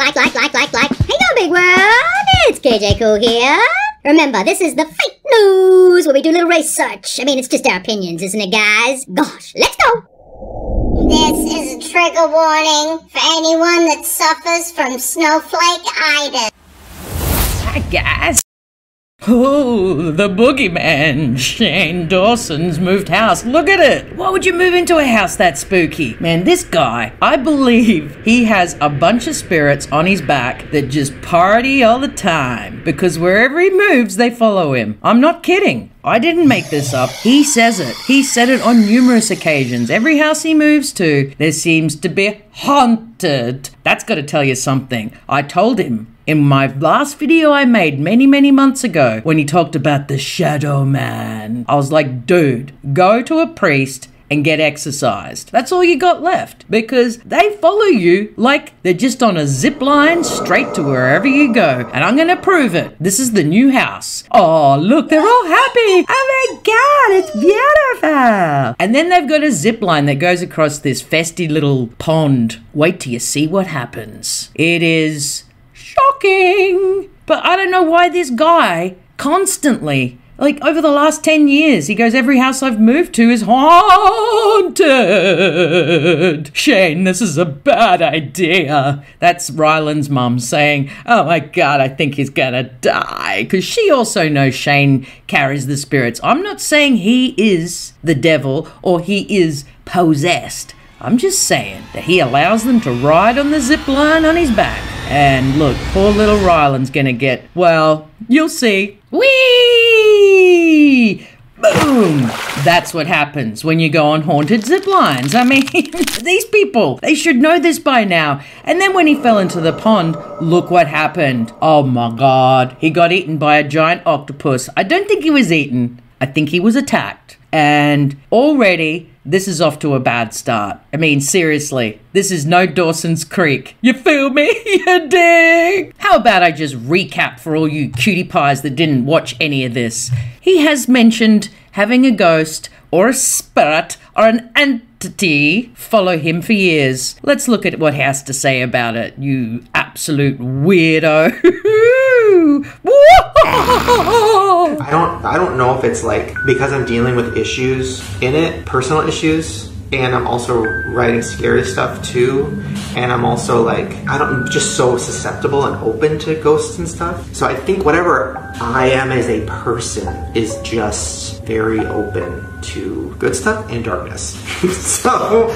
Hey now, big world, it's KJ Cool here. Remember, this is the fake news where we do a little research. I mean, it's just our opinions, isn't it, guys? Gosh, let's go. This is a trigger warning for anyone that suffers from snowflake-itis. Hi, guys. Oh, the boogeyman. Shane Dawson's moved house. Look at it. Why would you move into a house that spooky? Man, this guy, I believe he has a bunch of spirits on his back that just party all the time. Because wherever he moves, they follow him. I'm not kidding. I didn't make this up. He says it. He said it on numerous occasions. Every house he moves to, there seems to be haunted. That's got to tell you something. I told him in my last video I made many months ago when he talked about the shadow man. I was like, dude, go to a priest and get exorcised. That's all you got left, because they follow you like they're just on a zip line straight to wherever you go. And I'm gonna prove it. This is the new house. Oh, look, they're all happy. Oh my God, it's beautiful. And then they've got a zip line that goes across this festy little pond. Wait till you see what happens. It is shocking. But I don't know why this guy constantly, like over the last 10 years, he goes, every house I've moved to is haunted. Shane, this is a bad idea. That's Ryland's mum saying, oh my God, I think he's gonna die. Because she also knows Shane carries the spirits. I'm not saying he is the devil or he is possessed. I'm just saying that he allows them to ride on the zip line on his back. And look, poor little Ryland's gonna get, well, you'll see. Whee! Boom! That's what happens when you go on haunted zip lines. I mean, these people, they should know this by now. And then when he fell into the pond, look what happened. Oh my God, he got eaten by a giant octopus. I don't think he was eaten. I think he was attacked. And already, this is off to a bad start. I mean, seriously, this is no Dawson's Creek. You feel me? You dig? How about I just recap for all you cutie pies that didn't watch any of this? He has mentioned having a ghost or a spirit or an entity follow him for years. Let's look at what he has to say about it, you absolute weirdo. I don't know if it's like because I'm dealing with issues in it, personal issues, and I'm also writing scary stuff too, and I'm also like, I'm just so susceptible and open to ghosts and stuff. So I think whatever I am as a person is just very open to good stuff and darkness. So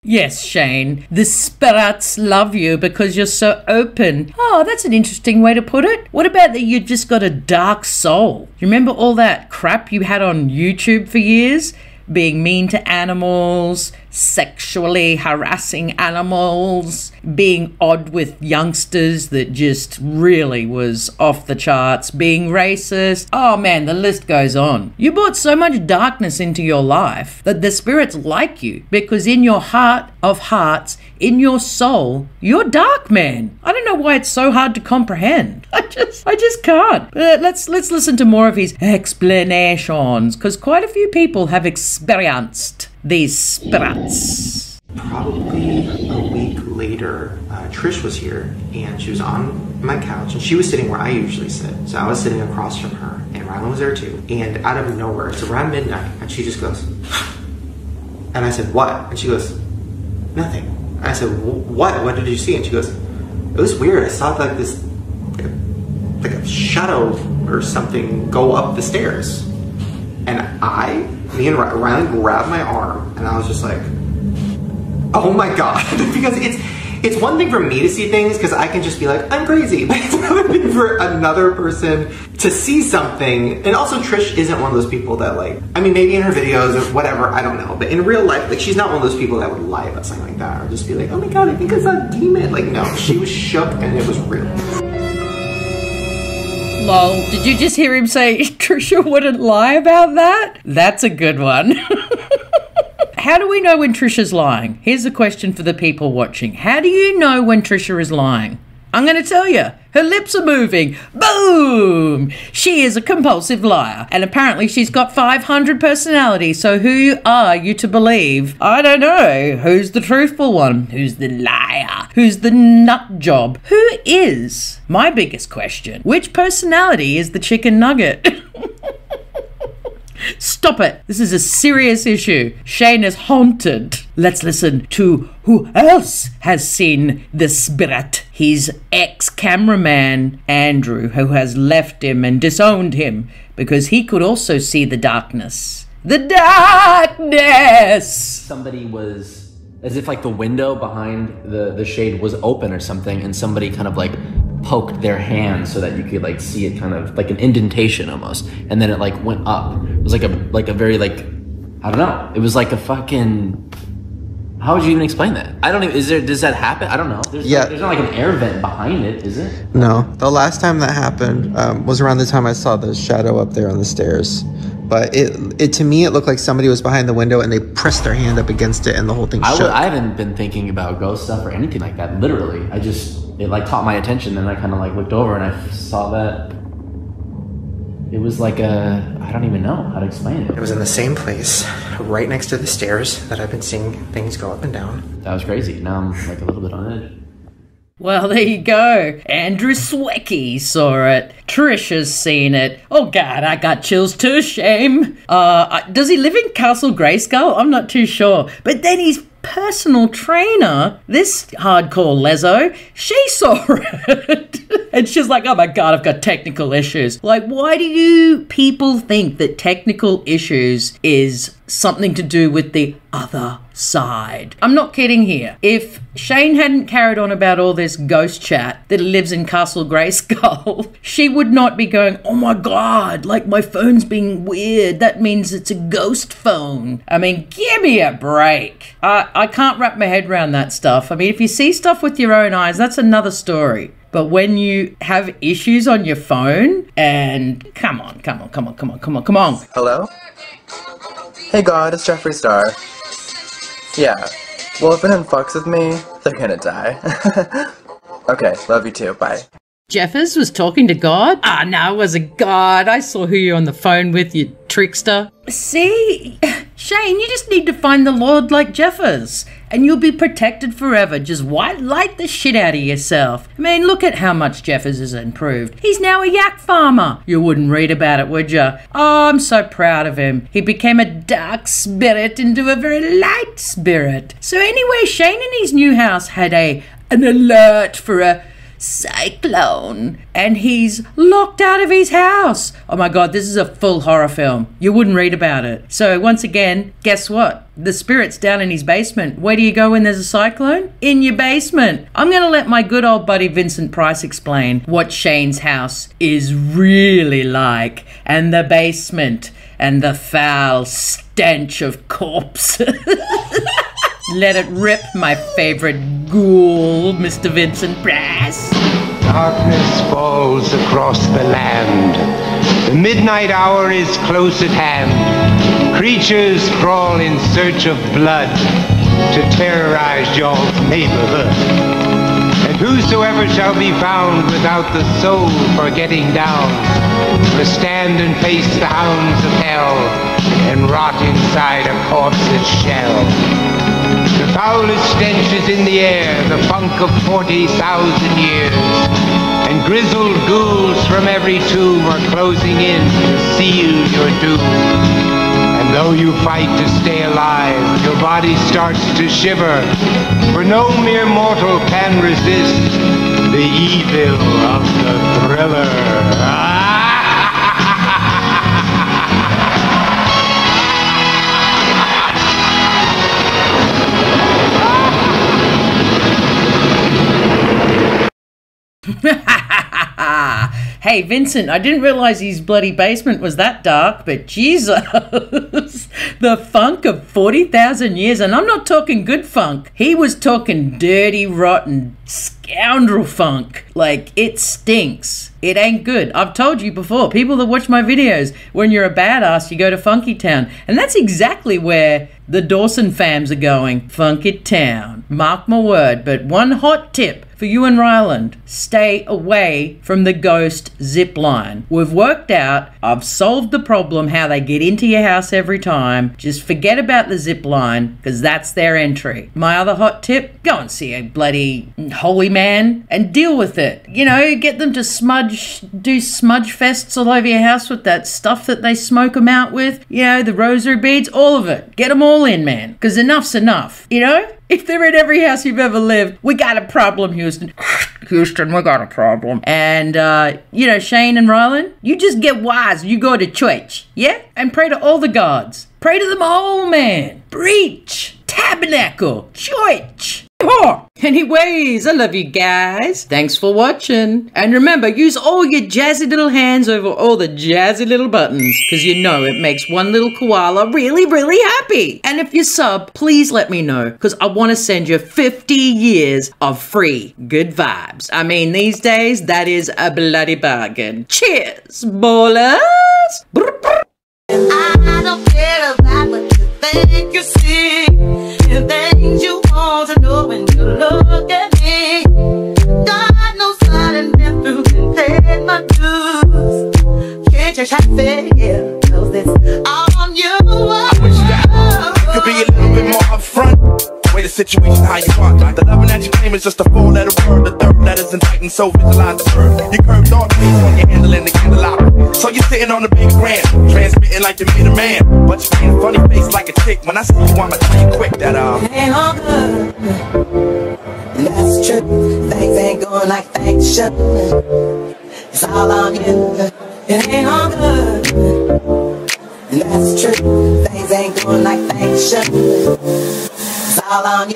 yes, Shane, the spirits love you because you're so open. Oh, that's an interesting way to put it. What about that you just got a dark soul? You remember all that crap you had on YouTube for years? Being mean to animals, sexually harassing animals, being odd with youngsters that just really was off the charts, being racist. Oh man, the list goes on. You brought so much darkness into your life that the spirits like you because in your heart of hearts, in your soul, you're dark, man. I don't know why it's so hard to comprehend. I just can't. Let's listen to more of his explanations because quite a few people have experienced these spirits. Probably a week later, Trish was here and she was on my couch and she was sitting where I usually sit. So I was sitting across from her and Rylan was there too. And out of nowhere, it's around midnight and she just goes, and I said, what? And she goes, nothing. And I said, what? What did you see? And she goes, it was weird. I saw like this, like a shadow or something go up the stairs. And me and Rylan grabbed my arm and I was just like, oh my God. Because it's one thing for me to see things because I can just be like, I'm crazy. But it's another thing for another person to see something. And also Trish isn't one of those people that like, I mean, maybe in her videos or whatever, I don't know. But in real life, like she's not one of those people that would lie about something like that or just be like, oh my God, I think it's a demon. Like no, she was shook and it was real. Lol, did you just hear him say Trisha wouldn't lie about that? That's a good one. How do we know when Trisha's lying? Here's a question for the people watching. How do you know when Trisha is lying? I'm going to tell you. Her lips are moving. Boom! She is a compulsive liar. And apparently she's got 500 personalities. So who are you to believe? I don't know. Who's the truthful one? Who's the liar? Who's the nut job? Who is? My biggest question. Which personality is the chicken nugget? Stop it. This is a serious issue. Shane is haunted. Let's listen to who else has seen the spirit. His ex-cameraman, Andrew, who has left him and disowned him because he could also see the darkness. The darkness! Somebody was, as if like the window behind the shade was open or something, and somebody kind of like poked their hand so that you could like see it, kind of like an indentation almost, and then it like went up. It was like a very like, I don't know, it was like a fucking, how would you even explain that? I don't even, does that happen? I don't know. There's not like an air vent behind it, is it? No, the last time that happened was around the time I saw the shadow up there on the stairs. But it to me, it looked like somebody was behind the window and they pressed their hand up against it and the whole thing shook. I haven't been thinking about ghost stuff or anything like that, literally. It like caught my attention, and I kind of like looked over and I saw that it was like I don't even know how to explain it. It was in the same place, right next to the stairs that I've been seeing things go up and down. That was crazy. Now I'm like a little bit on edge. Well, there you go. Andrew Swecky saw it. Trish has seen it. Oh, God, I got chills too. Shame. Does he live in Castle Grayskull? I'm not too sure. But then his personal trainer, this hardcore lezo, she saw it. And she's like, oh my God, I've got technical issues. Like, why do you people think that technical issues is something to do with the other side? I'm not kidding here. If Shane hadn't carried on about all this ghost chat that he lives in Castle Grayskull, she would not be going, oh my God, like my phone's being weird. That means it's a ghost phone. I mean, give me a break. I can't wrap my head around that stuff. I mean, if you see stuff with your own eyes, that's another story. But when you have issues on your phone, and come on. Hello? Hey God, it's Jeffree Star. Yeah, well if anyone fucks with me, they're gonna die. Okay, love you too, bye. Jeffers was talking to God? Ah, no, it wasn't God. I saw who you're on the phone with, you trickster. See, Shane, you just need to find the Lord like Jeffers, and you'll be protected forever. Just white light the shit out of yourself. I mean, look at how much Jeffers has improved. He's now a yak farmer. You wouldn't read about it, would you? Oh, I'm so proud of him. He became a dark spirit into a very light spirit. So anyway, Shane in his new house had an alert for a cyclone, and he's locked out of his house. Oh my God, this is a full horror film. You wouldn't read about it. So once again, guess what? The spirit's down in his basement. Where do you go when there's a cyclone? In your basement. I'm gonna let my good old buddy Vincent Price explain what Shane's house is really like, and the basement, and the foul stench of corpses. Let it rip, my favorite ghoul, Mr. Vincent Price. Darkness falls across the land. The midnight hour is close at hand. Creatures crawl in search of blood to terrorize y'all's neighborhood. And whosoever shall be found without the soul for getting down will stand and face the hounds of hell and rot inside a corpse's shell. The foulest stench is in the air, the funk of 40,000 years. And grizzled ghouls from every tomb are closing in to seal your doom. And though you fight to stay alive, your body starts to shiver, for no mere mortal can resist the evil of the thriller. Hey, Vincent, I didn't realize his bloody basement was that dark, but Jesus, the funk of 40,000 years, and I'm not talking good funk. He was talking dirty, rotten, scoundrel funk. Like, it stinks. It ain't good. I've told you before, people that watch my videos, when you're a badass, you go to Funky Town. And that's exactly where the Dawson fams are going. Funky Town. Mark my word. But one hot tip for you and Ryland, stay away from the ghost zip line. We've worked out, I've solved the problem how they get into your house every time. Just forget about the zip line, because that's their entry. My other hot tip, go and see a bloody holy man and deal with it. You know, get them to do smudge fests all over your house with that stuff that they smoke them out with. You know, the rosary beads, all of it. Get them all in, man, because enough's enough, you know? If they're in every house you've ever lived, we got a problem, Houston. Houston, we got a problem. And, you know, Shane and Ryland, you just get wise. You go to church, yeah? And pray to all the gods. Pray to them all, man. Preach. Tabernacle. Church. Oh. Anyways, I love you guys. Thanks for watching. And remember, use all your jazzy little hands over all the jazzy little buttons, because you know it makes one little koala really, really happy. And if you sub, please let me know, because I want to send you 50 years of free good vibes. I mean, these days, that is a bloody bargain. Cheers, ballers. I don't care about what you think you see, the things you want to know when you look at me. God knows I done been through and paid my dues. Can't you try to fail? Cause it's on you. I wish that you could be a little bit more upfront. Way the situation how you want. The loving that you claim is just a 4-letter word. The third letter's inviting, so visualize the word. You curved off face when you're handling the candelabra. So you're sitting on the big grand, transmitting like you made a man. But you're being a funny face like a chick. When I see you, I'ma tell you quick that ain't all good. That's true. Things ain't going like things should. It's all on you. It ain't all good. That's true. Things ain't going like things should. It's all on you.